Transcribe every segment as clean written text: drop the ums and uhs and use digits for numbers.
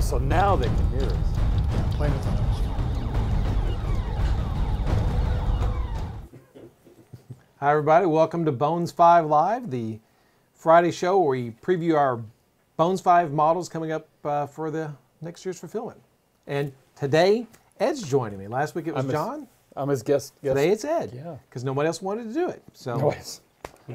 so now they can hear us. Playing with photos. Hi everybody, welcome to Bones 5 Live, the Friday show where we preview our Bones 5 models coming up for the next year's fulfillment. And today, Ed's joining me. Last week it was John. I'm his guest. Today it's Ed. Yeah. Because nobody else wanted to do it. So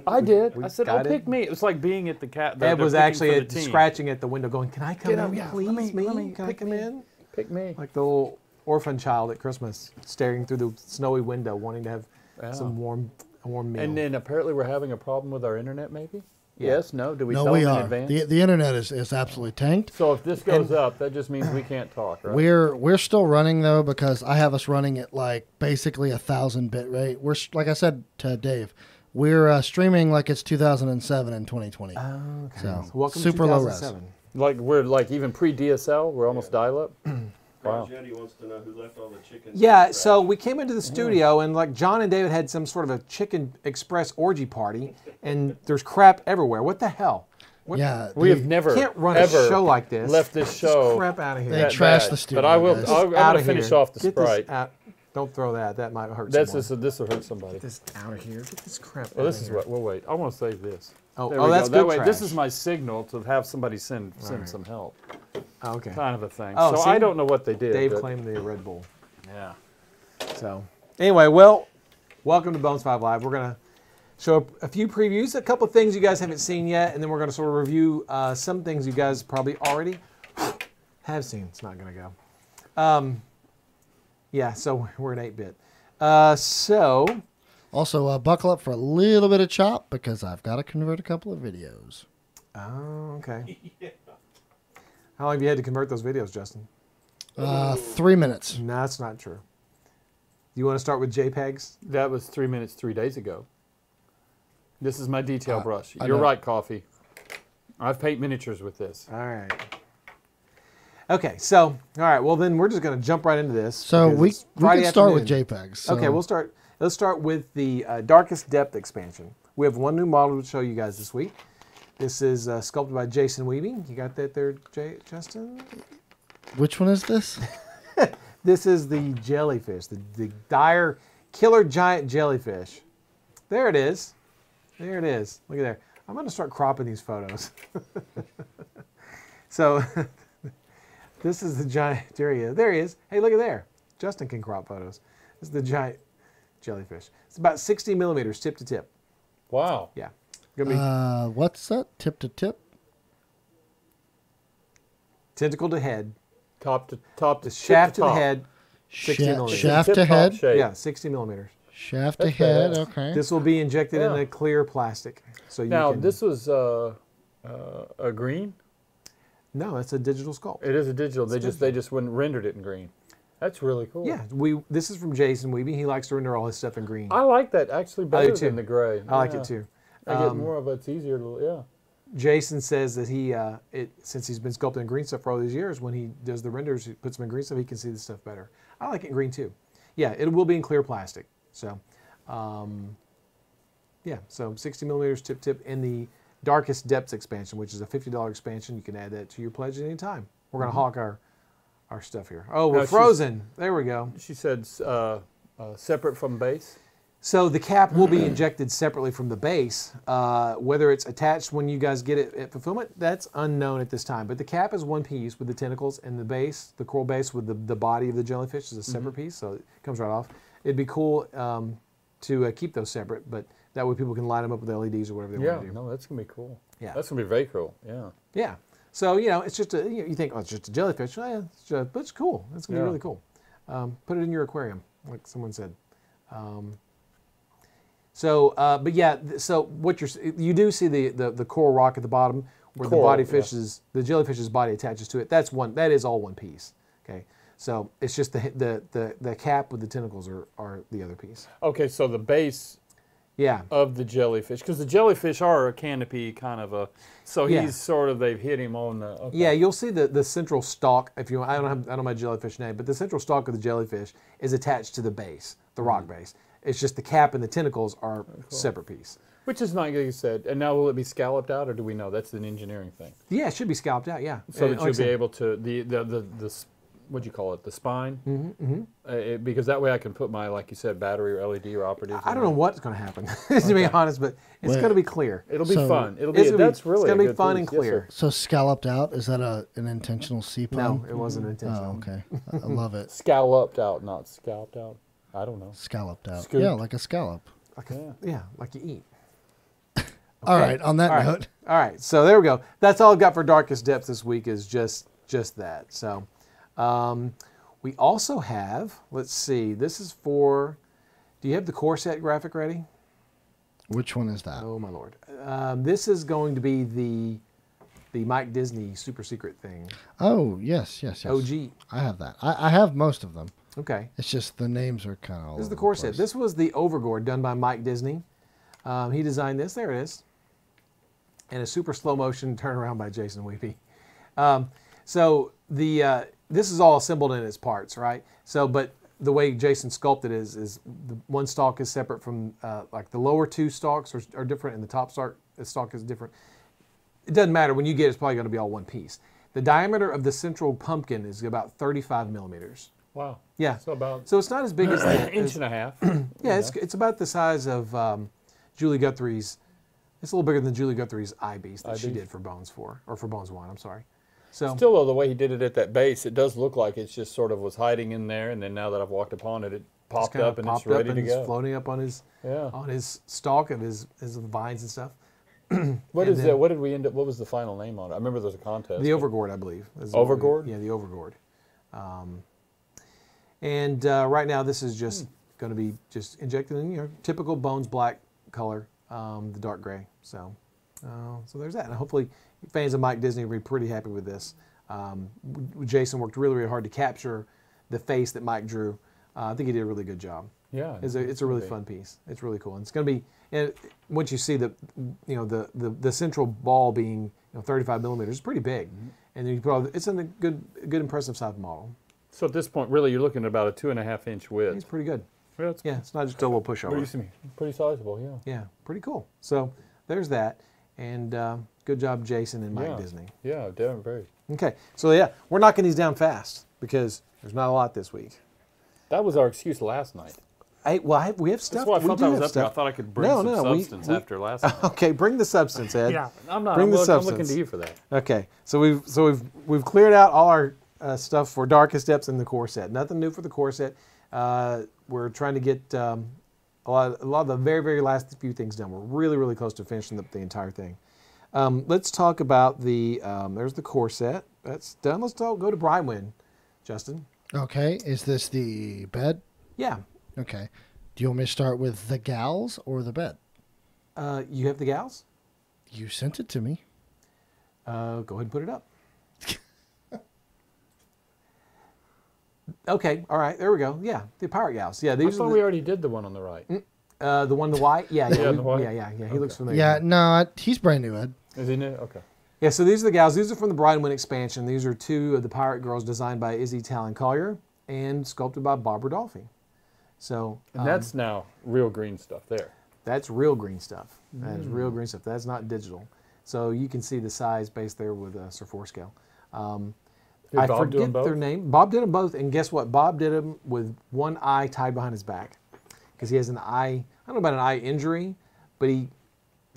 I did. I said, got pick me. It was like being at the cat. Ed was actually scratching at the window going, can I come in, Yeah, please? let me Can I come in? Pick me. Like the little orphan child at Christmas staring through the snowy window wanting to have some warm meal. And then apparently we're having a problem with our internet, maybe? Yes? No? Do we No, tell we them in are. advance? The internet is absolutely tanked. So if this goes up, that just means we can't talk, right? We're still running though, because I have us running at like basically 1,000 bit rate. We're like I said to Dave, we're streaming like it's 2007 and 2020. Oh, okay. So Welcome super to low res. 2007. Like we're like even pre-DSL, we're almost dial-up. Wow. Jenny wants to know who left all the chicken. Yeah, so we came into the studio and like John and David had some sort of a Chicken Express orgy party, and there's crap everywhere. What the hell? Yeah, We have never Can't run ever a show like this. left this show. Just crap out of here. They that trashed bad. the studio, But I will. guys. I'm Out going of to finish here. off the Get this Sprite. out. Don't throw that. That might hurt This someone. will hurt somebody. Get this out of here. Get this crap Well, out this of is here. what. Well, wait. I want to save this. Oh, There we that's go. That good way, trash. this is my signal to have somebody send right. some help, Oh, okay. kind of a thing. Oh, so see? I don't know what they did. Dave but- claimed the Red Bull. Yeah. So, anyway, well, welcome to Bones 5 Live. We're going to show a few previews, a couple of things you guys haven't seen yet, and then we're going to sort of review some things you guys probably already have seen. It's not going to go. Yeah, so we're in 8-bit. Also, buckle up for a little bit of chop because I've got to convert a couple of videos. Oh, okay. How long have you had to convert those videos, Justin? 3 minutes. No, that's not true. You want to start with JPEGs? That was 3 minutes 3 days ago. This is my detail brush. I You're know. right, Coffee. I've paint miniatures with this. All right. Okay, so, all right, well, then we're just going to jump right into this. So because we it's Friday can start with afternoon. JPEGs. So. Okay, let's start with the Darkest Depth expansion. We have one new model to show you guys this week. This is sculpted by Jason Weaving. You got that there, Justin? Which one is this? This is the jellyfish, the dire killer giant jellyfish. There it is. There it is. Look at there. I'm going to start cropping these photos. So this is the giant. There he is. There he is. Hey, look at there. Justin can crop photos. This is the giant jellyfish. It's about 60 millimeters tip to tip. Wow. Yeah. Gonna be What's that? Tip to tip? tentacle to head. Top to The shaft to the top. head. 60 millimeters. Shaft to Tip-top head? shape. Yeah, 60 millimeters. Shaft to That's head, badass. okay. This will be injected in Yeah. a clear plastic. So you Now, can, this was a green. No, it's a digital sculpt. It is a digital. They digital. just wouldn't rendered it in green. That's really cool. Yeah, this is from Jason Weaving. He likes to render all his stuff in green. I like that actually better too. than the gray. I like Yeah. it too. I get more of it. It's easier to, yeah. Jason says that he, since he's been sculpting green stuff for all these years, when he does the renders, he puts them in green stuff, he can see the stuff better. I like it in green too. Yeah, it will be in clear plastic. So, yeah, so 60 millimeters tip tip in the Darkest Depths expansion, which is a $50 expansion. You can add that to your pledge at any time. We're going to hawk our stuff here. Oh, we're Now, frozen. There we go. She said separate from base. So the cap will be injected separately from the base. Whether it's attached when you guys get it at fulfillment, that's unknown at this time. But the cap is one piece with the tentacles, and the base, the coral base with the body of the jellyfish is a separate piece, so it comes right off. It'd be cool to keep those separate, but that way people can light them up with LEDs or whatever they Yeah, want to do. no, that's gonna be cool. Yeah. That's gonna be very cool. Yeah. Yeah. So, it's just you think, oh, it's just a jellyfish. Oh, yeah, but it's cool. It's going to be really cool. Put it in your aquarium, like someone said. But yeah, so what you do see the coral rock at the bottom where the jellyfish's body attaches to it. That is all one piece. Okay. So it's just the cap with the tentacles are the other piece. Okay, so the base Yeah. of the jellyfish, because the jellyfish are a canopy kind of a, so Yeah. he's sort of, they've hit him on the, okay. Yeah, you'll see the central stalk. If you, I don't know my jellyfish name, but the central stalk of the jellyfish is attached to the base, the rock base, It's just the cap and the tentacles are separate piece. Which is not, like you said. And now will it be scalloped out, or do we know? That's an engineering thing. Yeah, it should be scalped out. Yeah, So And that like I you'll be said, able to what'd you call it? The spine. Because that way I can put my, like you said, battery or LED or operatives. I don't know what's going to happen, to be honest, but it's going to be clear. It'll be So- fun. It'll be. That's really. It's going to a be good fun piece. and Yes, clear. sir. So scalloped out, is that an intentional C pun? No, it wasn't intentional. Oh, okay. I love it. Scalloped out, not scalped out. I don't know. Scalloped out. Scooped. Yeah, like a scallop. Yeah, like you eat. All right, on that All right. note. All right, so there we go. That's all I've got for Darkest Depths this week is just that. So we also have, let's see, this is for, do you have the core set graphic ready? Which one is that? Oh, my Lord. This is going to be the Mike Disney super secret thing. Oh, yes. OG. I have that. I have most of them. Okay. It's just the names are kind of all This is the over core place. set. This was the Overboard done by Mike Disney. He designed this. There it is. And a super slow motion turnaround by Jason Weepy. So this is all assembled in its parts, right? So, but the way Jason sculpted is the one stalk is separate from like the lower two stalks are different, and the top stalk is different. It doesn't matter. When you get it, it's probably going to be all one piece. The diameter of the central pumpkin is about 35 millimeters. Wow. Yeah. So about So it's not as big as an inch and a half. yeah, it's about the size of Julie Guthrie's. It's a little bigger than Julie Guthrie's eye beast that she Beast? did for Bones 4 or for Bones 1. I'm sorry. So Still, though, the way he did it at that base, it does look like it's just sort of was hiding in there, and then now that I've walked upon it, it popped kinda up and popped it's ready up to and go. It's floating up on his stalk of his vines and stuff. What and is then- that? What did we end up? What was the final name on it? I remember there was a contest. The Overboard, I believe. is Overboard? Yeah, the Overboard. And right now, this is just going to be just injected in typical Bones black color, the dark gray. So there's that. And hopefully, fans of Mike Disney will be pretty happy with this. Jason worked really, really hard to capture the face that Mike drew. I think he did a really good job. Yeah. It's a really fun piece. It's really cool. And it's going to be, and once you see the central ball being 35 millimeters, it's pretty big. And then you put all, it's a good impressive size model. So at this point, really, you're looking at about a 2.5 inch width. It's pretty good. Yeah, it's Yeah, it's not just a little pushover. pretty sizable. Yeah. Yeah, pretty cool. So there's that. And good job, Jason and Mike Yeah. Disney. Yeah, definitely very. Okay, so yeah, we're knocking these down fast because there's not a lot this week. That was our excuse last night. We have stuff. That's why I we thought do that was have up there. I stuff. thought I could bring No, some no, substance after last night. Okay, bring the substance, Ed. Yeah, I'm not. Bring I'm the looking substance. to you for that. Okay, so we've cleared out all our stuff for Darkest Depths in the core set. Nothing new for the core set. We're trying to get a lot of the very, very last few things done. We're really, really close to finishing the entire thing. Let's talk about there's the core set. That's done. Let's go to Brightwind, Justin. Okay, is this the bed? Yeah. Okay. Do you want me to start with the gals or the bed? You have the gals? You sent it to me. Go ahead and put it up. Okay, all right, there we go. Yeah, the pirate gals. Yeah, I these thought are we already did the one on the right. the one in the white. Yeah, Yeah, the white. yeah. He looks familiar. Yeah, no, he's brand new, Ed. Is he new? Okay. Yeah, so these are the gals. These are from the Bridal Expansion. These are two of the pirate girls designed by Izzy Talon Collier and sculpted by Bob Rodolphe. So And that's now real green stuff there. that's real green stuff. That is real green stuff. That's not digital. So you can see the size based there with Sir 4 scale. Did I Bob do them forget both? their name. Bob did them both, and guess what? Bob did them with one eye tied behind his back because he has an eye. I don't know about an eye injury, but he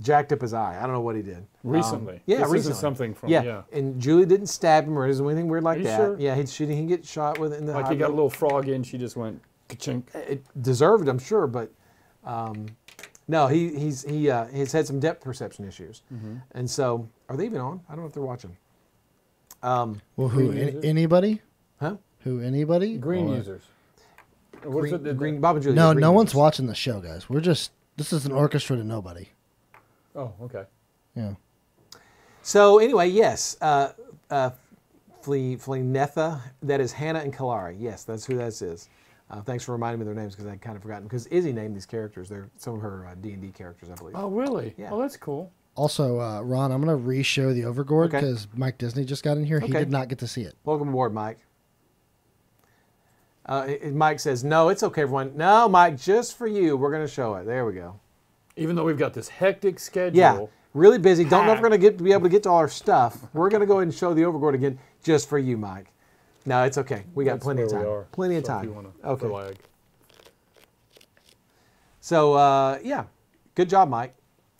jacked up his eye. I don't know what he did. Recently. Yeah, This recently. isn't something from, Yeah. yeah. And Julie didn't stab him or anything weird like Are you that. sure? Yeah, she didn't get shot with it in the Like eye. he got a little frog in, she just went ka-chink. It deserved, I'm sure, but no, he's had some depth perception issues, and so are they even on? I don't know if they're watching. Well, Green users? anybody? Huh? Who, anybody? Green Or- users. What is Green, it? green, Bob and Julie. No, are green no one's users. watching the show, guys. This is an orchestra to nobody. Oh, okay. Yeah. So anyway, yes, Flinetha, that is Hannah and Kalari. Yes, that's who that is. Thanks for reminding me of their names because I'd kind of forgotten. Because Izzy named these characters. They're some of her D&D characters, I believe. Oh, really? Yeah. Oh, that's cool. Also, Ron, I'm going to re-show the Overboard Okay. because Mike Disney just got in here. He Okay. did not get to see it. Welcome aboard, Mike. Mike says, no, it's okay, everyone. No, Mike, just for you, we're going to show it. There we go. Even though we've got this hectic schedule. Yeah, really busy. Don't know if we're going to be able to get to all our stuff. We're going to go ahead and show the Overboard again just for you, Mike. No, it's okay. We got plenty of time. Plenty of time. Okay. Flag. So, yeah, good job, Mike.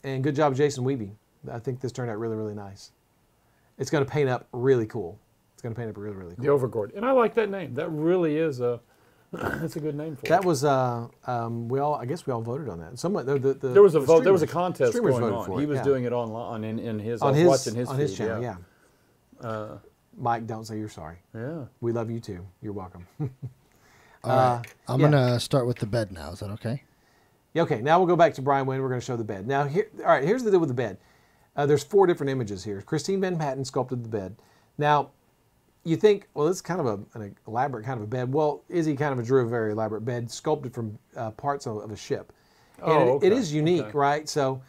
And good job, Jason Weeby. I think this turned out really, really nice. It's going to paint up really cool. It's going to paint up really, really cool. The Overboard. And I like that name. That really is that's a good name for it. That was, I guess we all voted on that. Someone, there was a vote. There was a contest going on. For he it, was yeah. doing it online in his. On I was his, watching his on feed, his channel, yeah. Mike, don't say you're sorry. Yeah. We love you too. You're welcome. All right. I'm going to start with the bed now. Is that okay? Yeah, okay, now we'll go back to Brian Wynn. We're going to show the bed. Now, all right, here's the deal with the bed. There's 4 different images here. Christine Van Patten sculpted the bed. Now, you think, well, this is kind of an elaborate kind of a bed. Well, Izzy kind of drew a very elaborate bed sculpted from parts of a ship. And okay. it is unique, right? So,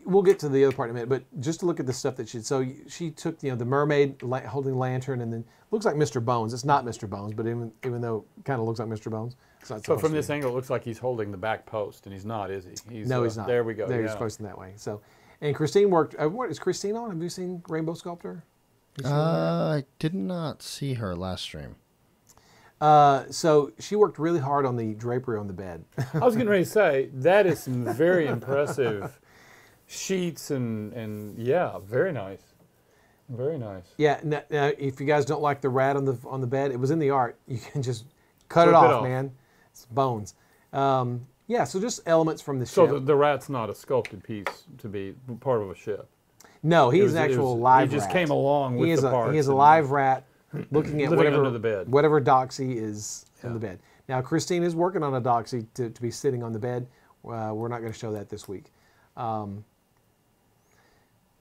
we'll get to the other part in a minute, but just to look at the stuff that she did. So she took, the mermaid holding the lantern, and then looks like Mr. Bones. It's not Mr. Bones, but even though it kind of looks like Mr. Bones. So from this angle, it looks like he's holding the back post, and he's not, is he? No, he's not. There we go. There, he's posting that way. So, and Christine worked. What is Christine on? Have you seen Rainbow Sculptor? I did not see her last stream. So she worked really hard on the drapery on the bed. I was getting ready to say that is some very impressive sheets and yeah, very nice, very nice. Yeah. Now, if you guys don't like the rat on the bed, it was in the art. You can just cut it off, man. It's bones. Yeah. So just elements from the ship. So the rat's not a sculpted piece to be part of a ship. No, he's an actual live rat. He just came along with the parts. He is a live rat looking at living under the bed. whatever doxy is in the bed. Now, Christine is working on a doxy to be sitting on the bed. We're not going to show that this week.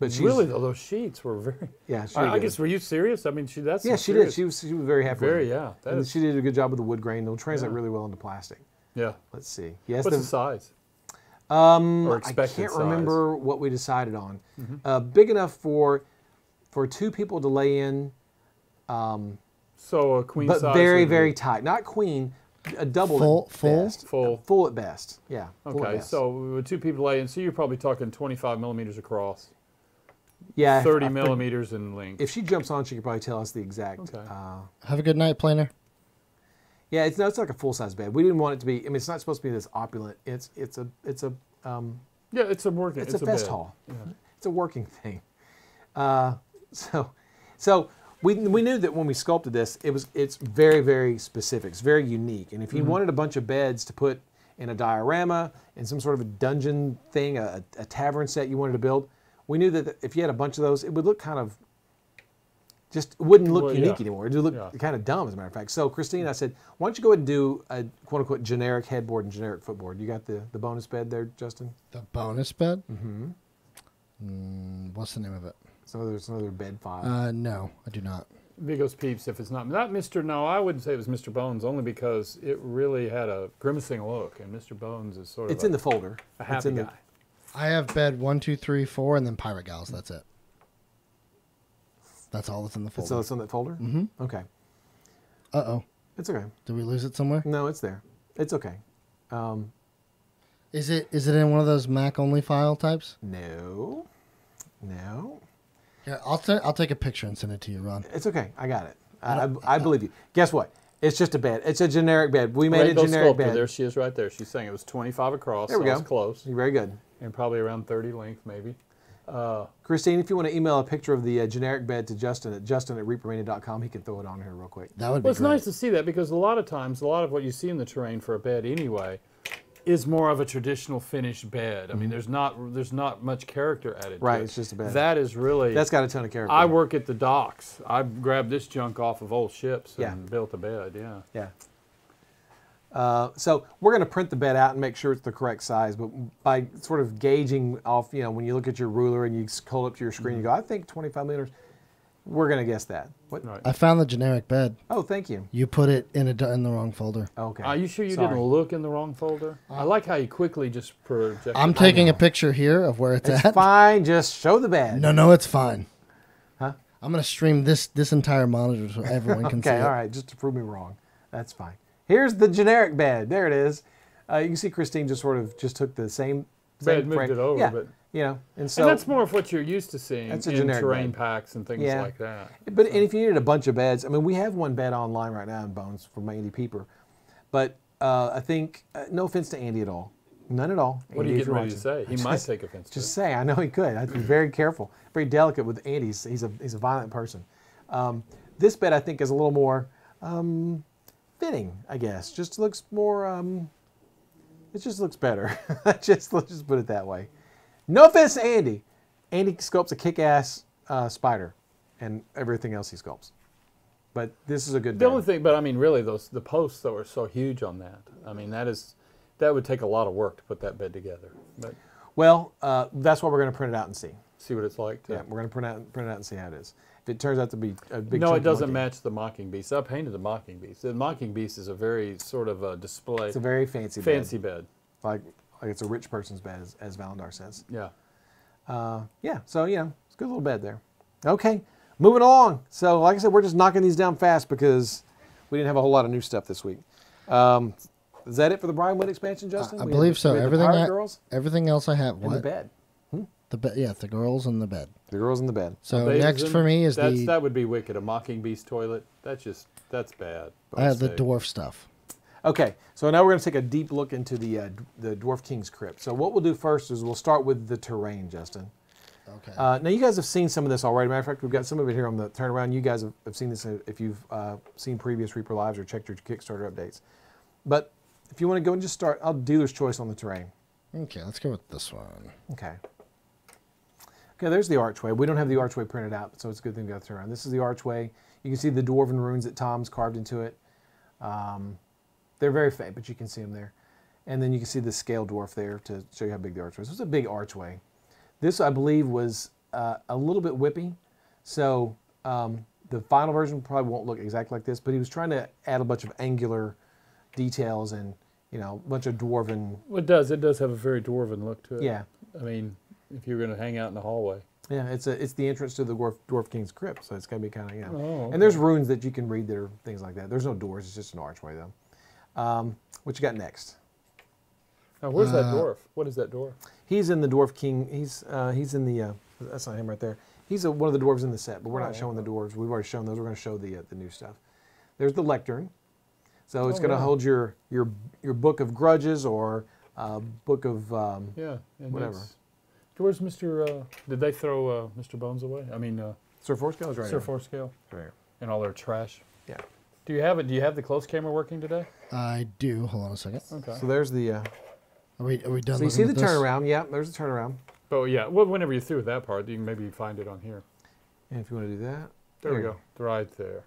But she's, really, though, those sheets were very. Yeah, I guess, were you serious? I mean, she did. She was very happy. Very, yeah. And she did a good job with the wood grain. It'll translate really well into plastic. Yeah. Let's see. Yes. What's the size? Or expected I can't remember what we decided on. Big enough for 2 people to lay in. So a queen size. But very, very tight. Not queen. A double at best. Full at best. Yeah. Okay, so with 2 people lay in, so you're probably talking 25 millimeters across. Yeah. 30 millimeters in length. If she jumps on, she could probably tell us the exact. Okay. Have a good night, planer. Yeah, it's like a full size bed. We didn't want it to be. I mean, it's not supposed to be this opulent. It's a. Yeah, it's a working. It's a fest hall. Yeah. It's a working thing. So we knew that when we sculpted this, it's very, very specific. It's very unique. And if you wanted a bunch of beds to put in a diorama, in some sort of a dungeon thing, a tavern set you wanted to build, we knew that if you had a bunch of those, it would look kind of it wouldn't look unique anymore. It would look kind of dumb, as a matter of fact. So Christine, I said, why don't you go ahead and do a quote-unquote generic headboard and generic footboard. You got the bonus bed there, Justin? The bonus bed? What's the name of it? So there's another bed file. No, I do not. Bigos Peeps, if it's not Mr. No, I wouldn't say it was Mr. Bones, only because it really had a grimacing look, and Mr. Bones is sort of it's in the folder. A happy guy. I have bed 1, 2, 3, 4, and then Pirate Gals. That's it. That's all that's in the folder. So it's in that folder? Okay. Uh-oh. It's okay. Did we lose it somewhere? No, it's there. It's okay. Is it in one of those Mac only file types? No. Here, I'll take a picture and send it to you, Ron. It's okay. I got it. I believe you. Guess what? It's just a bed. It's a generic bed. We made a generic bed. There she is right there. She's saying it was 25 across. There we go. That's close. You're very good. And probably around 30 length, maybe. Christine, if you want to email a picture of the generic bed to Justin at reaperlive.com, he can throw it on here real quick. That would be Well, it's great. nice to see that because a lot of times, a lot of what you see in the terrain for a bed anyway is more of a traditional finished bed. I mean, there's not much character added. Right, to it. it's just a bed. That is really. That's got a ton of character. I work at the docks. I grabbed this junk off of old ships and Yeah. built a bed. Yeah. Yeah. So we're going to print the bed out and make sure it's the correct size. But by sort of gauging off, when you look at your ruler and you hold up to your screen, you go, I think 25 millimeters. We're going to guess that. What? Right. I found the generic bed. Oh, thank you. You put it in the wrong folder. Okay. Are you sure you Sorry. didn't look in the wrong folder? I like how you quickly just project. I'm taking a picture here of where it's It's at. fine. Just show the bed. No, it's fine. Huh? I'm gonna stream this entire monitor so everyone can see Okay, it. all right, just to prove me wrong. That's fine. Here's the generic bed. There it is. You can see Christine just took the same Bed, moved frame. it over, yeah, but you know, and so and that's more of what you're used to seeing That's a in generic terrain bed. packs and things Yeah. like that. But and if you needed a bunch of beds, I mean, we have one bed online right now in Bones from Andy Peeper, but I think no offense to Andy at all, none at all. What are Andy, you if you're getting ready to watching. say? He might take offense to Just it. say, I know he could. I'd be very careful, very delicate with Andy. He's a violent person. This bed I think is a little more fitting, I guess. Just looks more. It just looks better. Let's just put it that way. No offense to Andy. Andy sculpts a kick-ass spider, and everything else he sculpts. But this is a good The bed. only thing, but I mean, really, the posts though are so huge on that. I mean, that would take a lot of work to put that bed together. But Well, that's why we're going to print it out and see. see what it's like. Yeah, we're going to print it out and see how it is. If it turns out to be a big No, chunky it doesn't monkey, match the mocking beast. I painted the mocking beast. The mocking beast is a very sort of a display, It's a very fancy fancy bed. bed. Like it's a rich person's bed, as Valandar says. Yeah. Yeah, so, you know, it's a good little bed there. Okay, moving along. So, like I said, we're just knocking these down fast because we didn't have a whole lot of new stuff this week. Is that it for the Briarwood expansion, Justin? I We believe had so. we had Everything the Pirate Girls everything else I have. and the What? bed. The bed. Yeah, the girls in the bed. The girls in the bed. So Babies next in- for me is that would be wicked. A mocking beast toilet. That's bad. I have the Mistake. dwarf stuff. Okay, so now we're going to take a deep look into the Dwarf King's crypt. So what we'll do first is we'll start with the terrain, Justin. Okay. Now you guys have seen some of this already. Matter of fact, we've got some of it here on the turnaround. You guys have seen this if you've seen previous Reaper Lives or checked your Kickstarter updates. But if you want to go and just start, I'll dealer's choice on the terrain. Okay, let's go with this one. Okay. Okay, there's the archway. We don't have the archway printed out, so it's a good thing to go through around. This is the archway. You can see the dwarven runes that Tom's carved into it. They're very faint, but you can see them there. And then you can see the scale dwarf there to show you how big the archway is. It's a big archway. This, I believe, was a little bit whippy. So the final version probably won't look exactly like this, but he was trying to add a bunch of angular details and, you know, a bunch of dwarven. Well, it does. It does have a very dwarven look to it. Yeah. I mean, if you're going to hang out in the hallway. Yeah, it's the entrance to the Dwarf King's crypt, so it's going to be kind of, you know. Oh, okay. And there's runes that you can read that are things like that. There's no doors, it's just an archway, though. What you got next? Now, where's that dwarf? What is that dwarf? He's in the Dwarf King. He's in the, that's not him right there. He's one of the dwarves in the set, but we're not showing the dwarves. We've already shown those. We're going to show the new stuff. There's the lectern. So it's going to hold your book of grudges or book of Yeah. And whatever. that's- Where's Mr. Did they throw Mr. Bones away? I mean, Sir Forescale is right Sir here. Forescale Right here. and all their trash. Yeah. Do you have it? Do you have the close camera working today? I do. Hold on a second. Okay. So there's the. Are we done? So you see looking the at this? turnaround? Yeah, there's the turnaround. Oh yeah. Well, whenever you're through with that part, you can maybe find it on here. And if you want to do that, There we go. Right there.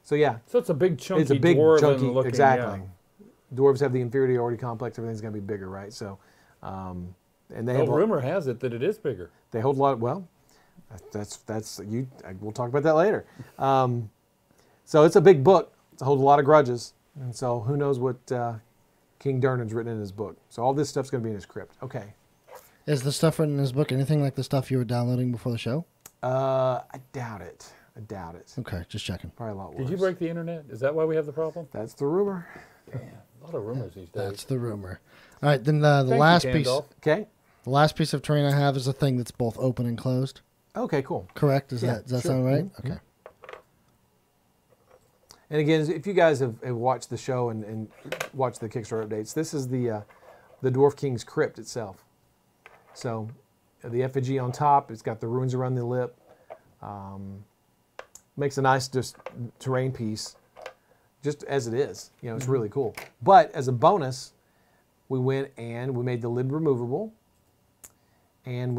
So yeah, So it's a big chunky it's a big dwarven chunky. looking. Exactly. Yeah. Dwarves have the inferiority complex. Everything's going to be bigger, right? So, and they Well, have rumor has it that it is bigger. they hold a lot. Well, that's you. We'll talk about that later. So it's a big book. It holds a lot of grudges, and so who knows what King Durnan's written in his book. So all this stuff's going to be in his crypt. Okay. Is the stuff written in his book anything like the stuff you were downloading before the show? I doubt it. I doubt it. Okay, just checking. Probably a lot worse. Did you break the internet? Is that why we have the problem? That's the rumor. A lot of rumors these days. That's the rumor. All right, then the Thank you, last piece. Gandalf. Okay. The last piece of terrain I have is a thing that's both open and closed. Okay. Cool. Correct? Yeah, Does that sure. sound right? Mhm. Okay. And again, if you guys have watched the show and watched the Kickstarter updates, this is the Dwarf King's crypt itself. So the effigy on top, it's got the runes around the lip. Makes a nice just terrain piece, just as it is. You know, it's really cool. But as a bonus, we went and we made the lid removable, and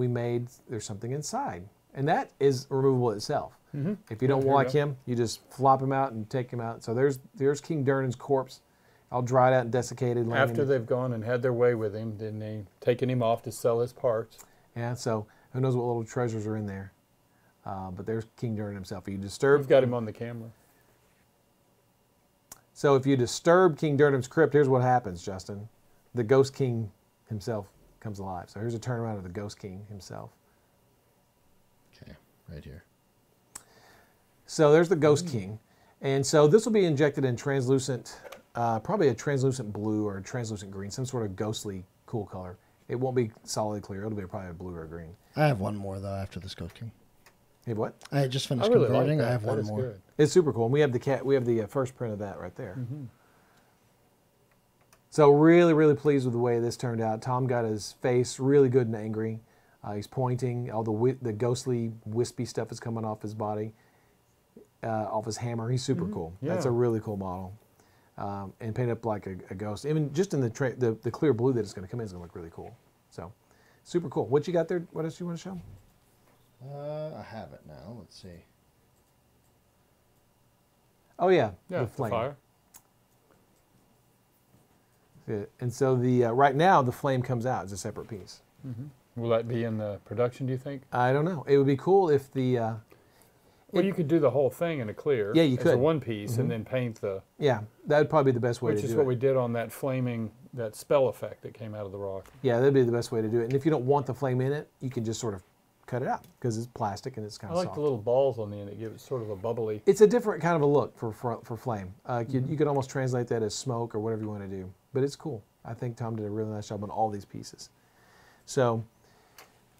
there's something inside, and that is removable itself. If you don't here we like go. him, you just flop him out and take him out. So there's King Durnan's corpse, all dried out and desiccated. laying After in- they've gone and had their way with him, then they taken him off to sell his parts. Yeah, so who knows what little treasures are in there. But there's King Durnan himself. You disturb. We've got him on the camera. So if you disturb King Durnan's crypt, here's what happens, Justin. The Ghost King himself comes alive. So here's a turnaround of the Ghost King himself. Okay, right here. So there's the Ghost King. And so this will be injected in translucent, probably a translucent blue or a translucent green, some sort of ghostly cool color. It won't be solidly clear. It'll be probably a blue or a green. I have one more, though, after this Ghost King. Hey, what? I just finished I really converting. like that. I have That one is more. good. It's super cool. And we have the first print of that right there. So really, really pleased with the way this turned out. Tom got his face really good and angry. He's pointing. All the ghostly, wispy stuff is coming off his body, off his hammer. He's super cool. Yeah. That's a really cool model. And paint up like a ghost. Even just in the clear blue that it's going to come in is going to look really cool. So super cool. What you got there? What else you want to show? I have it now. Let's see. Oh yeah, Yeah, the flame. fire. Yeah. And so the right now the flame comes out as a separate piece. Will that be in the production, do you think? I don't know. It would be cool if the Well, you could do the whole thing in a clear. Yeah, you as a could. one piece and then paint the, yeah, that would probably be the best way which to is do what it. we did on that flaming, that spell effect that came out of the rock. Yeah, that'd be the best way to do it. And if you don't want the flame in it, you can just sort of cut it out because it's plastic and it's kind I of like soft. the little balls on the end that give it sort of a bubbly. It's a different kind of a look for flame. You could almost translate that as smoke or whatever you want to do, but it's cool. I think Tom did a really nice job on all these pieces. So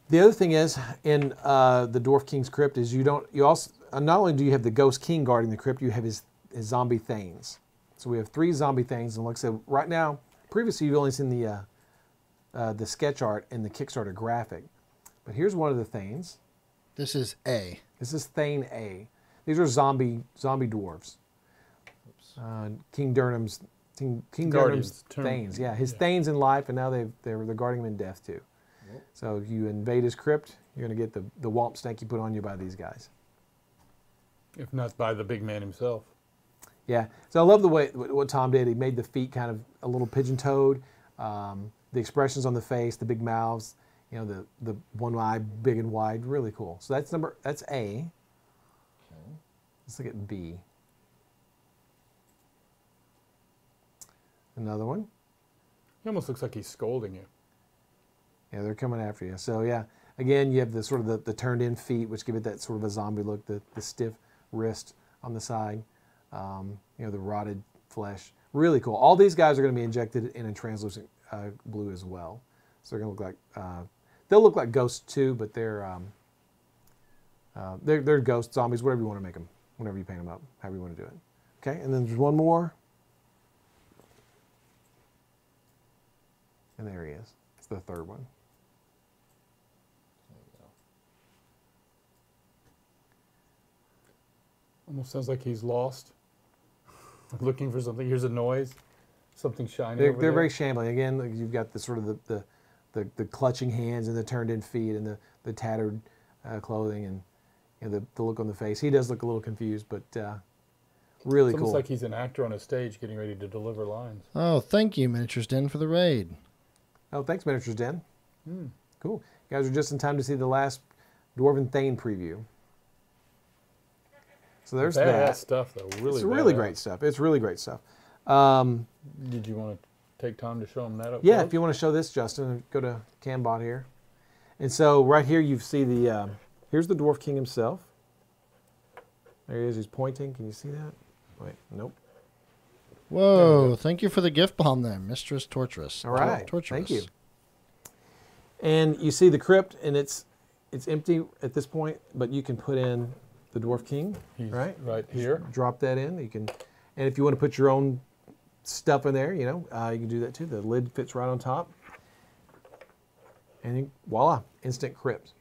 the other thing is in the Dwarf King's crypt is you also not only do you have the Ghost King guarding the crypt, you have his zombie Thanes. So we have 3 zombie Thanes, and like I said, right now, previously you've only seen the sketch art and the Kickstarter graphic, but here's one of the Thanes. This is A. This is Thane A. These are zombie dwarves. King Durham's Guardians, Thanes. Yeah, his Thanes in life, and now they're guarding him in death too. Yep. So if you invade his crypt, you're going to get the womp stank put on you by these guys. If not by the big man himself. Yeah. So I love the way what Tom did. He made the feet kind of a little pigeon-toed. The expressions on the face, the big mouths. You know, the one eye big and wide. Really cool. So that's A. Okay. Let's look at B. Another one. He almost looks like he's scolding you. Yeah, they're coming after you. So yeah, again, you have the sort of the turned in feet, which give it that sort of a zombie look. The stiff wrist on the side. You know, the rotted flesh. Really cool. All these guys are going to be injected in a translucent blue as well. So they're going to look like they'll look like ghosts too, but they're ghost zombies. Whatever you want to make them. Whenever you paint them up, however you want to do it. Okay, and then there's one more. And there he is. It's the third one. Almost sounds like he's lost. Looking for something. Here's a noise. Something shiny They're over there. very shambling. Again, like you've got the sort of the clutching hands and the turned in feet and the tattered clothing and you know, the look on the face. He does look a little confused, but really It's cool. almost like he's an actor on a stage getting ready to deliver lines. Oh, thank you, Miniatures Den, for the raid. Oh, thanks, Miniatures Den. Cool. You guys are just in time to see the last Dwarven Thane preview. So there's Badass that. stuff, though. Really It's really badass. great stuff. It's really great stuff. Did you want to take time to show him that up Yeah, close? if you want to show this, Justin, go to Cambot here. And so right here you see here's the Dwarf King himself. There he is, he's pointing. Can you see that? Wait, nope. Whoa, thank you for the gift bomb there, Mistress Torturous. All right, Torturous. thank you. And you see the crypt, and it's empty at this point, but you can put in the Dwarf King, He's right? right here. Drop that in. You can, and if you want to put your own stuff in there, you know, you can do that too. The lid fits right on top, and voila, instant crypt.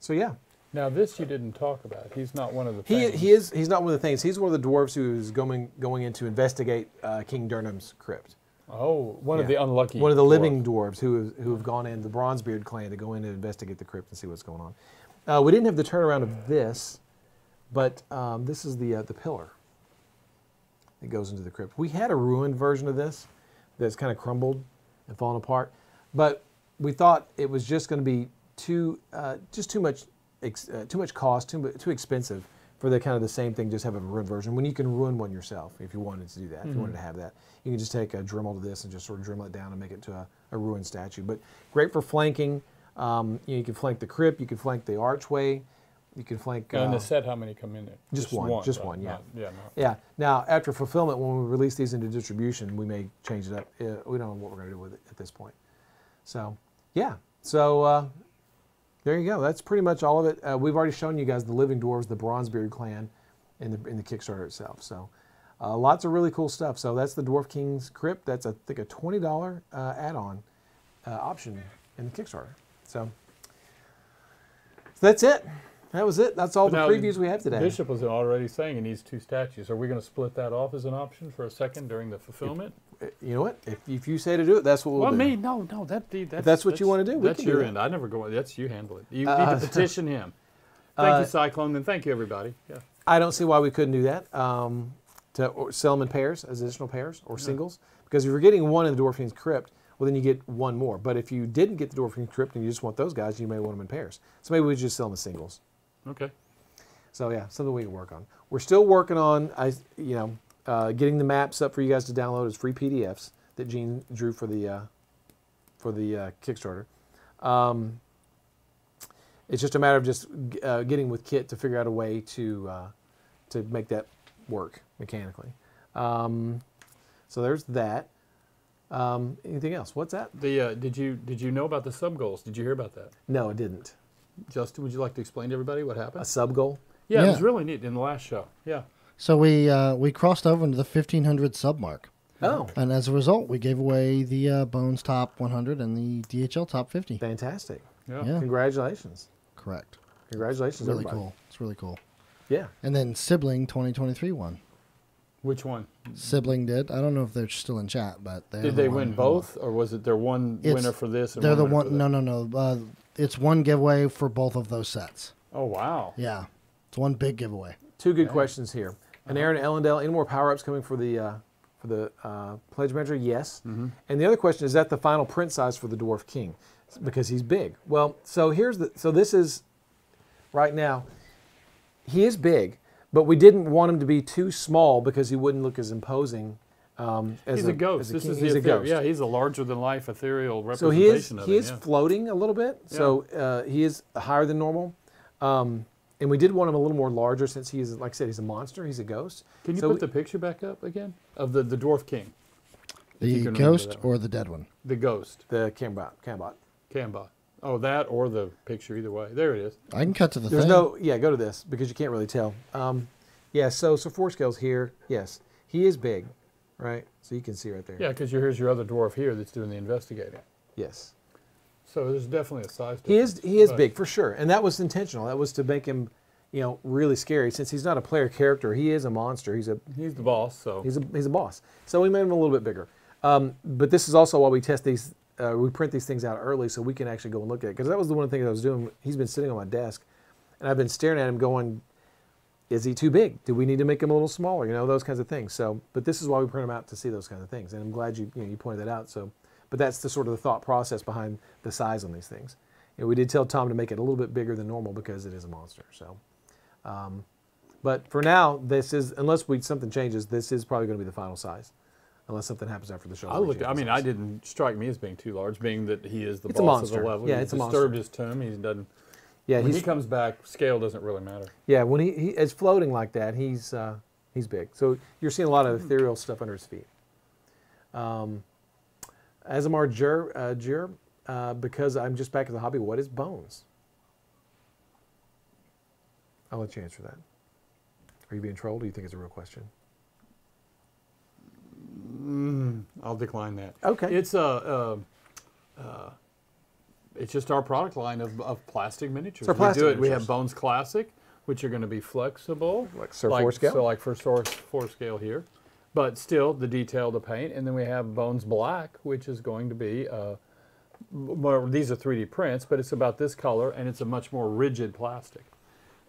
So yeah, Now this you didn't talk about. He's not one of the he's not one of the things. He's one of the dwarves who is going in to investigate King Durham's crypt. Oh, one of Yeah. the unlucky. One of the dwarf. living dwarves who have gone in, the Bronzebeard clan, to go in and investigate the crypt and see what's going on. We didn't have the turnaround of this, but this is the pillar that goes into the crypt. We had a ruined version of this that's kind of crumbled and fallen apart, but we thought it was just going to be too much cost, too expensive for the kind of the same thing, just have a ruined version, when you can ruin one yourself if you wanted to do that, if you wanted to have that. You can just take a Dremel to this and just sort of Dremel it down and make it to a ruined statue. But great for flanking. You can flank the crypt, you can flank the archway. You can flank. And the set, how many come in there? Just one. Just right? one. Yeah. No. Yeah. Now, after fulfillment, when we release these into distribution, we may change it up. We don't know what we're going to do with it at this point. So, yeah. So, there you go. That's pretty much all of it. We've already shown you guys the Living Dwarves, the Bronzebeard clan, in the Kickstarter itself. So, lots of really cool stuff. So that's the Dwarf King's Crypt. That's, I think, a $20 add-on option in the Kickstarter. So that's it. That was it. That's all the previews we have today. Bishop was already saying he needs 2 statues. Are we going to split that off as an option for a second during the fulfillment? You know what? If you say to do it, that's what we'll do. Me, no. That's what you want to do. That's your end. I never go. That's you handle it. You need to petition him. Thank you, Cyclone, and thank you, everybody. Yeah. I don't see why we couldn't do that. To sell them in pairs, as additional pairs or singles. Because if you're getting one in the Dwarf King's Crypt, well, then you get one more. But if you didn't get the Dwarf King's Crypt and you just want those guys, you may want them in pairs. So maybe we just sell them as singles. Okay. So yeah, something we can work on. We're still working on, getting the maps up for you guys to download as free PDFs that Gene drew for the Kickstarter. It's just a matter of just getting with Kit to figure out a way to make that work mechanically. So there's that. Anything else? What's that? Did you know about the sub goals? Did you hear about that? No, I didn't. Justin, would you like to explain to everybody what happened? A sub goal? Yeah, it was really neat in the last show. Yeah. So we crossed over into the 1500 sub mark. Oh. And as a result, we gave away the Bones Top 100 and the DHL Top 50. Fantastic. Yeah. Congratulations. Correct. Congratulations, Really everybody. cool. It's really cool. Yeah. And then Sibling 2023 won. Which one? Sibling did. I don't know if they're still in chat, but Did they win both, or was it their one winner for this? And they're the one. No. It's one giveaway for both of those sets. Oh wow! Yeah, it's one big giveaway. 2 good questions here. And Aaron Ellendale, any more power-ups coming for the Pledge Manager? Yes. And the other question is that the final print size for the Dwarf King, because he's big. Well, so this is right now. He is big. But we didn't want him to be too small because he wouldn't look as imposing. He's a ghost. He's a ghost. Yeah, he's a larger-than-life ethereal representation of him. So he is floating a little bit. Yeah. So he is higher than normal. And we did want him a little more larger since he is, like I said, he's a monster. He's a ghost. Can you put the picture back up again of the Dwarf King? The ghost or the dead one? The ghost. The Cambot. Cambot. Oh, that or the picture, either way. There it is. I can cut to the There's thing. go to this because you can't really tell. So 4 scales here. Yes, he is big, right? So you can see right there. Yeah, because here's your other dwarf here that's doing the investigating. Yes. So there's definitely a size difference. He is big for sure, and that was intentional. That was to make him, really scary. Since he's not a player character, he is a monster. He's the boss. So he's a boss. So we made him a little bit bigger. But this is also why we test these. We print these things out early so we can actually go and look at it. Because that was the one thing I was doing. He's been sitting on my desk, and I've been staring at him going, is he too big? Do we need to make him a little smaller? Those kinds of things. So, but this is why we print them out, to see those kinds of things. And I'm glad you pointed that out. So, but that's the sort of the thought process behind the size on these things. We did tell Tom to make it a little bit bigger than normal because it is a monster. So, but for now, this is, unless something changes, this is probably going to be the final size. Unless something happens after the show. I didn't strike me as being too large, being that he is the boss of the level. Yeah, he's it's a monster. Disturbed his tomb. He doesn't. Yeah, when he comes back, scale doesn't really matter. Yeah, when he is floating like that, he's big. So you're seeing a lot of ethereal stuff under his feet. Azamar Jur, because I'm just back in the hobby, what is Bones? I'll let you answer that. Are you being trolled, or do you think it's a real question? I'll decline that. Okay. It's just our product line of plastic miniatures. We have Bones Classic, which are going to be flexible. Like 4 scale? So like for 4 scale here. But still, the detail, the paint. And then we have Bones Black, which is going to be, these are 3D prints, but it's about this color, and it's a much more rigid plastic.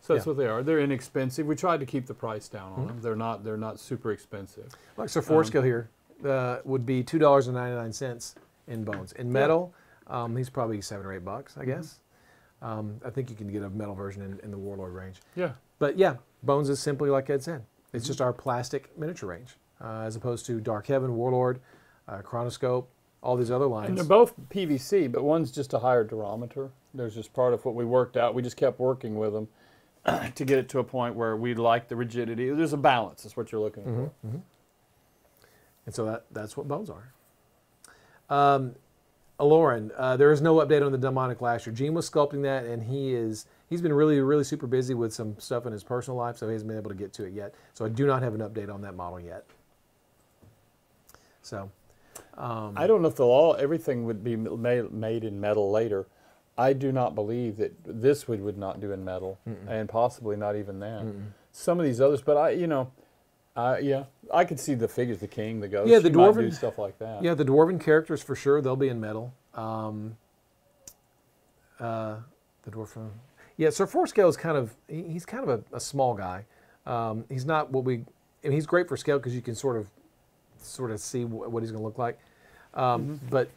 So that's what they are. They're inexpensive. We tried to keep the price down on them. They're not super expensive. Like so 4 scale here would be $2.99 in Bones. In metal, he's probably $7 or $8, I guess. I think you can get a metal version in the Warlord range. Yeah. But yeah, Bones is simply like Ed said. It's just our plastic miniature range, as opposed to Dark Heaven, Warlord, Chronoscope, all these other lines. And they're both PVC, but one's just a higher durometer. There's just part of what we worked out. We just kept working with them. to get it to a point where we like the rigidity. There's a balance. That's what you're looking for. And so that's what bones are. Lauren, there is no update on the demonic lasher. Gene was sculpting that, and he's been really super busy with some stuff in his personal life, so he hasn't been able to get to it yet. So I do not have an update on that model yet. So I don't know if everything would be made in metal later. I do not believe that this would not do in metal, and possibly not even that. Some of these others, but I could see the figures, the king, the ghost. Yeah, the Dwarven dwarven stuff like that. Yeah, the dwarven characters for sure, they'll be in metal. The dwarf. Yeah, Sir Forescale is he's kind of a small guy. He's not what he's great for scale because you can sort of see what he's going to look like. But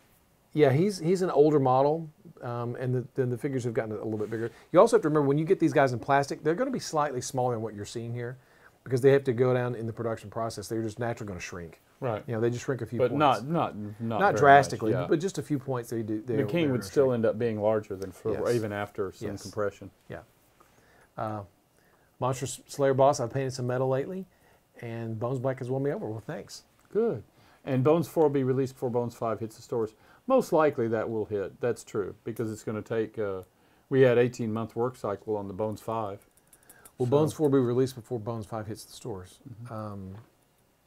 yeah, he's an older model, and then the figures have gotten a little bit bigger. You also have to remember when you get these guys in plastic, they're going to be slightly smaller than what you're seeing here, because they have to go down in the production process. They're just naturally going to shrink. Right. They just shrink a few but points. not Not drastically, much, yeah. but just a few points. The king would still end up being larger than Yes. even after some compression. Yeah. Monster Slayer boss, I've painted some metal lately, and Bones Black has won me over. Well, thanks. Good. And Bones 4 will be released before Bones 5 hits the stores. Most likely that will hit. That's true, because it's going to take, we had 18-month work cycle on the Bones 5. Will Bones 4 be released before Bones 5 hits the stores?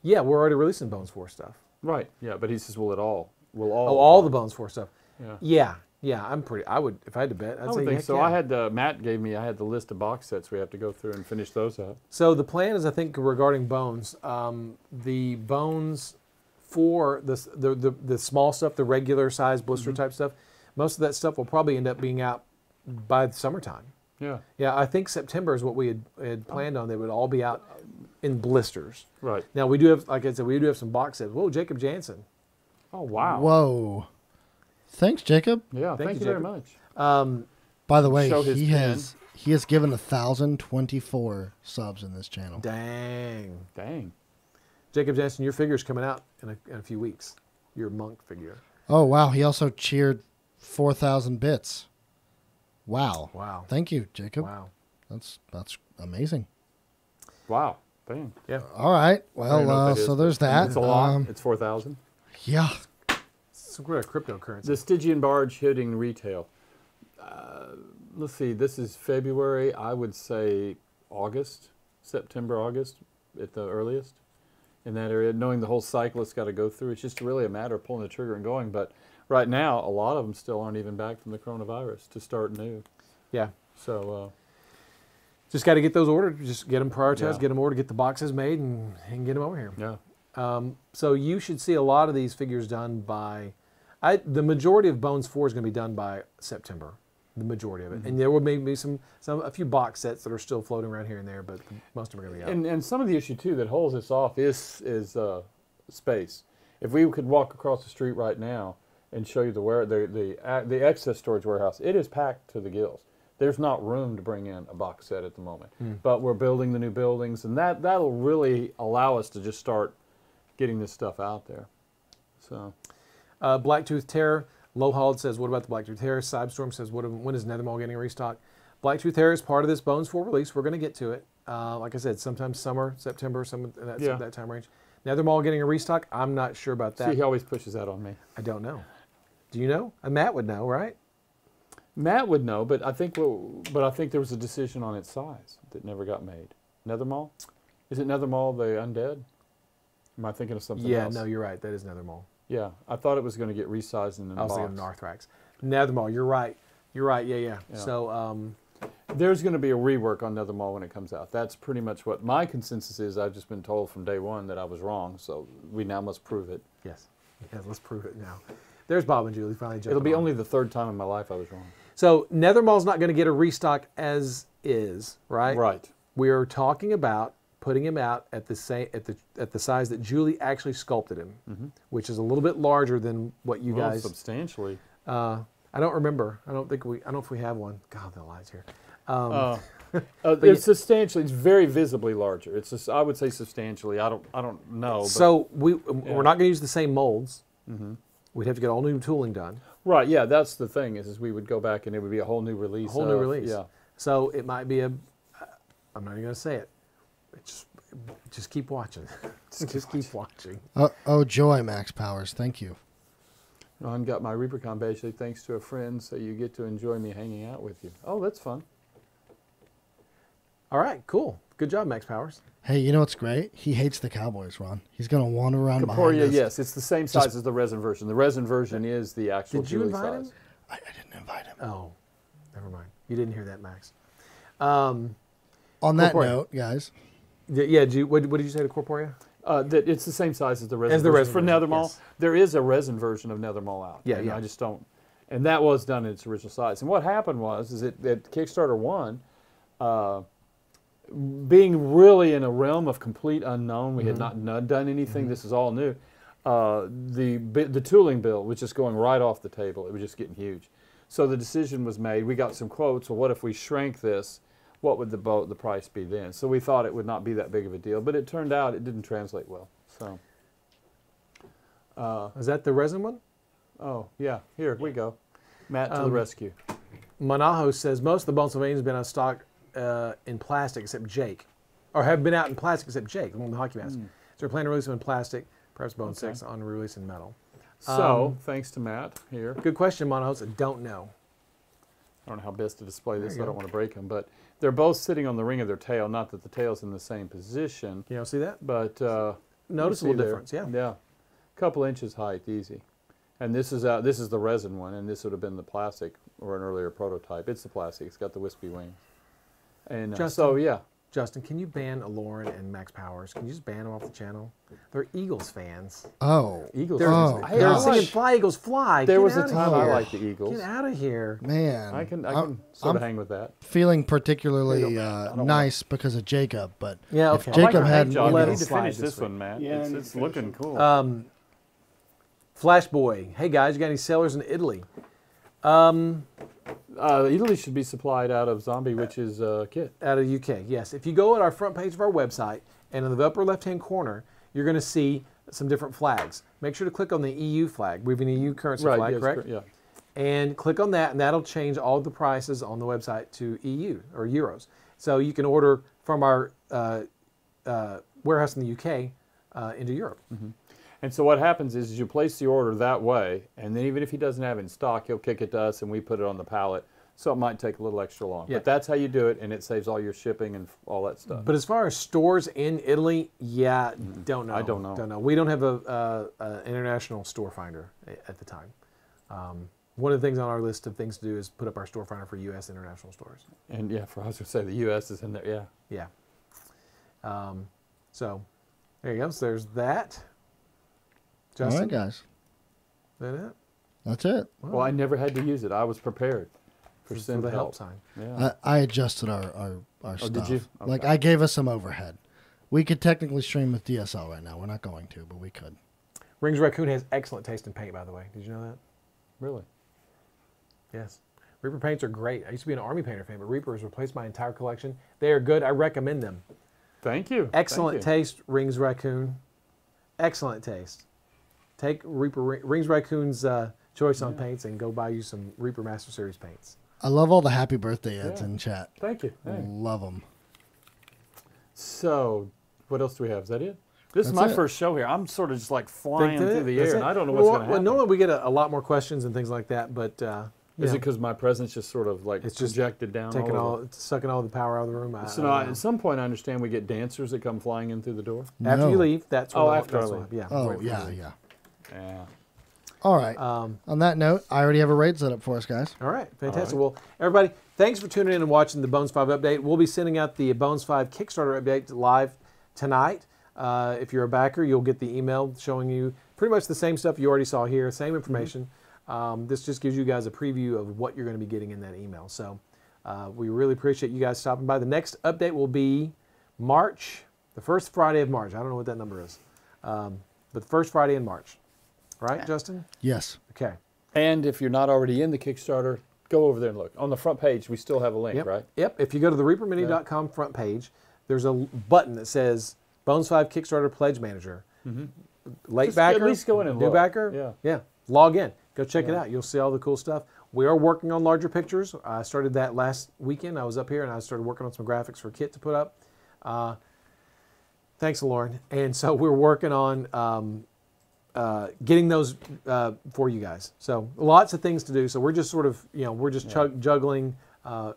Yeah, we're already releasing Bones 4 stuff. Right, yeah, but he says, will all all the Bones 4 stuff. Yeah. Yeah, I would, if I had to bet, I'd I say would think heck so. yeah. I had, Matt gave me, I had the list of box sets we have to go through and finish those up. So the plan is, I think, regarding Bones, the Bones 4, the small stuff, the regular size blister type stuff, most of that stuff will probably end up being out by the summertime. Yeah. Yeah, I think September is what we had planned on. They would all be out in blisters. Right. Now we do have, like I said, we do have some box sets. Whoa, Jacob Jansen. Oh, wow. Whoa. Thanks, Jacob. Yeah, thank you very much. By the way, Show his he pen. has given 1,024 subs in this channel. Dang. Jacob Jansen, your figure's coming out in a few weeks. Your monk figure. Oh, wow. He also cheered 4,000 bits. Wow. Thank you, Jacob. Wow. That's amazing. Wow. Bang. Yeah. All right. I don't know Well, what that is, so but there's that. It's a lot. It's 4,000. Yeah. Some kind of cryptocurrency. The Stygian Barge hitting retail. Let's see, this is February. I would say August, September, August at the earliest in that area. Knowing the whole cycle it's got to go through, it's just really a matter of pulling the trigger and going. But right now, a lot of them still aren't even back from the coronavirus to start new. Yeah. So just got to get those ordered. Just get them prioritized, Yeah. get them ordered, get the boxes made, and get them over here. yeah. So you should see a lot of these figures done by, the majority of Bones 4 is going to be done by September, the majority of it. And there will maybe be a few box sets that are still floating around here and there, but most of them are going to be out. And some of the issue too that holds us off is space. If we could walk across the street right now and show you the excess storage warehouse, it is packed to the gills. There's not room to bring in a box set at the moment. But we're building the new buildings, and that'll really allow us to just start getting this stuff out there. So, Blacktooth Terror, Lowhald says, what about the Blacktooth Terror? Sidestorm says, when is Nethermaul getting a restock? Blacktooth Terror is part of this Bones 4 release. We're going to get to it. Like I said, sometimes summer, September, that time range. Nethermaul getting a restock? I'm not sure about that. see, he always pushes that on me. I don't know. Do you know? Matt would know, right? Matt would know, but I think there was a decision on its size that never got made. Nethermaul? Is it Nethermaul the undead? Am I thinking of something else? Yeah, no, you're right. That is Nethermaul. Yeah, I thought it was going to get resized in the I was box. thinking of Narthrax. Nethermaul, you're right. You're right, yeah. So, There's going to be a rework on Nethermaul when it comes out. That's pretty much what my consensus is. I've just been told from day one that I was wrong, so we now must prove it. yes, let's prove it now. There's Bob and Julie finally jumping It'll be on. only the third time in my life I was wrong. So Nethermaul's not going to get a restock as is, right? Right. We are talking about putting him out at the size that Julie actually sculpted him, which is a little bit larger than what you Well, guys. substantially. I don't remember. I don't know if we have one. God, the lights here. It's substantially. It's very visibly larger. It's just, I would say substantially. I don't know. But, So we're not going to use the same molds. We'd have to get all new tooling done. right. Yeah, that's the thing is we would go back and it would be a whole new release. A whole new release. Yeah. So it might be I'm not even going to say it. Just keep watching. just keep watching. Oh, joy, Max Powers. Thank you. Ron got my ReaperCon badge thanks to a friend, so you get to enjoy me hanging out with you. Oh, that's fun. All right, cool. Good job, Max Powers. Hey, you know what's great? He hates the Cowboys, Ron. He's going to wander around behind Caporia, us. yes, it's the same size as the resin version. The resin version is the actual Did you Julie invite size. him? I didn't invite him. Oh, never mind. You didn't hear that, Max. On that Corporea. note, guys. Yeah. What did you say to Corporea? That it's the same size as the resin As the version. resin For version, Nethermall, yes. there is a resin version of Nethermall out. Yeah, and yeah. I just don't. And that was done in its original size. And what happened was, is that Kickstarter 1, being really in a realm of complete unknown, we had not done anything. This is all new. The tooling bill was just going right off the table. It was just getting huge. So the decision was made. We got some quotes. Well, what if we shrank this? What would the price be then? So we thought it would not be that big of a deal, but it turned out it didn't translate well. So. Is that the resin one? Oh yeah, here we go. Matt to the rescue. Manaho says most of the Bonsylvanians have been out of stock in plastic except Jake, or have been out in plastic except Jake, the one with the hockey mask. So they're planning to release them in plastic, perhaps Bone 6 on release in metal. So thanks to Matt here. Good question, Manaho. I don't know. I don't know how best to display this. There you I don't go. want to break them, but they're both sitting on the ring of their tail. Not that the tail's in the same position, You don't see that? but Noticeable you see there. difference, yeah. Yeah, a couple inches height, easy. And this is the resin one, and this would have been the plastic or an earlier prototype. It's the plastic. It's got the wispy wings. And so yeah, Justin, can you ban Aloran and Max Powers? Can you just ban them off the channel? They're Eagles fans. Oh. Eagles. They're, Oh, Hey, they're I singing like- "Fly Eagles Fly." There Get was a outta time I here. liked the Eagles. Get out of here. Man. I can I'm sort of hang with that. feeling particularly Here you go, Matt. I don't nice because of Jacob, but Yeah, if okay. Jacob I like your had paint job. let You it need to slide finish this this week. one, Matt. Yeah, It's looking cool. Flash Boy. Hey guys, you got any sailors in Italy? Italy should be supplied out of Zombie Witch's kit. Out of UK, yes. If you go at our front page of our website, and in the upper left-hand corner, you're going to see some different flags. Make sure to click on the EU flag. We have an EU currency flag, yes, correct? Yeah. And click on that, and that'll change all the prices on the website to EU, or euros. So you can order from our warehouse in the UK into Europe. And so what happens is you place the order that way, and then even if he doesn't have it in stock, he'll kick it to us, and we put it on the pallet. So it might take a little extra long. Yeah. But that's how you do it, and it saves all your shipping and all that stuff. But as far as stores in Italy, yeah, don't know. I don't know. Don't know. We don't have a international store finder at the time. One of the things on our list of things to do is put up our store finder for U.S. international stores. And yeah, for us to say the U.S. is in there, yeah. Yeah. So there you go. So there's that. all Justin, right, guys. is that it? That's it. Well, I never had to use it. I was prepared for For send the help help. sign. Yeah. I adjusted our stuff. Oh, did you? Like Okay. I gave us some overhead. We could technically stream with DSL right now. We're not going to, but we could. Rings Raccoon has excellent taste in paint, by the way. Did you know that? Really? Yes. Reaper paints are great. I used to be an Army painter fan, but Reaper has replaced my entire collection. They are good. I recommend them. Thank you. Excellent Thank you. taste, Rings Raccoon. Excellent taste. Take Rings Raccoon's choice on paints and go buy you some Reaper Master Series paints. I love all the happy birthday ads Yeah. in chat. Thank you. Hey. Love them. So, what else do we have? Is that it? This is That's my it. first show here. I'm sort of just like flying through the That's air, it. and I don't know what's going to happen. Normally we get a lot more questions and things like that, but Is you it know, because my presence just sort of like It's just projected down? taking over? sucking all the power out of the room? So I now, don't know. at some point, I understand we get dancers that come flying in through the door. After No. you leave, that's when Oh, they'll- after I that's leave. when- yeah. Oh right before yeah, you leave. yeah. Yeah. All right. On that note, I already have a raid set up for us, guys. All right, fantastic. Well, everybody, thanks for tuning in and watching the Bones 5 update. We'll be sending out the Bones 5 Kickstarter update live tonight. If you're a backer, you'll get the email showing you pretty much the same stuff you already saw here, same information. This just gives you guys a preview of what you're going to be getting in that email. So we really appreciate you guys stopping by. The next update will be March, the first Friday of March. I don't know what that number is, but the first Friday in March. Right, Justin? Yes. Okay. And if you're not already in the Kickstarter, go over there and look. On the front page, we still have a link, Yep. right? Yep. If you go to the reapermini.com front page, there's a button that says Bones 5 Kickstarter Pledge Manager. Late Just backer, at least go in and new look. backer. Yeah. Log in. Go check it out. You'll see all the cool stuff. We are working on larger pictures. I started that last weekend. I was up here and I started working on some graphics for Kit to put up. Thanks, Lauren. And so we're working on getting those for you guys. So lots of things to do. So we're just sort of, we're just juggling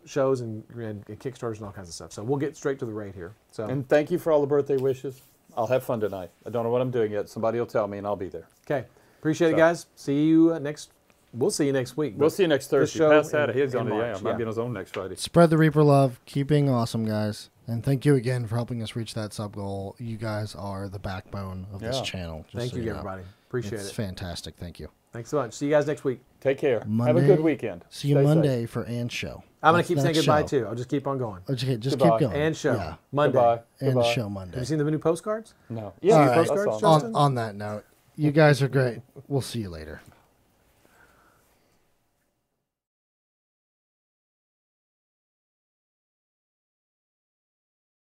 shows and Kickstarters and all kinds of stuff. So we'll get straight to the raid here. So And thank you for all the birthday wishes. I'll have fun tonight. I don't know what I'm doing yet. Somebody will tell me and I'll be there. okay, appreciate it, guys. See you next. We'll see you next week. We'll see you next Thursday. show Past that, in- he's in on the March, might yeah. be on his own next Friday. Spread the Reaper love. Keep being awesome, guys. And thank you again for helping us reach that sub goal. You guys are the backbone of this Yeah. channel. just Thank so you, know. everybody. Appreciate It's it. fantastic. Thank you. Thanks so much. See you guys next week. Take care. Have a Monday- good weekend. See you Stay safe. Monday for And Show. I'm going That's to keep saying next goodbye show. too. I'll just keep on going. Okay, just Goodbye. keep going. And show. Yeah. Monday. Goodbye. And Goodbye. show Monday. Have you seen the new postcards? No. All Yeah, right. postcards, Postcards, Justin? Justin? On that note, you guys are great. We'll see you later.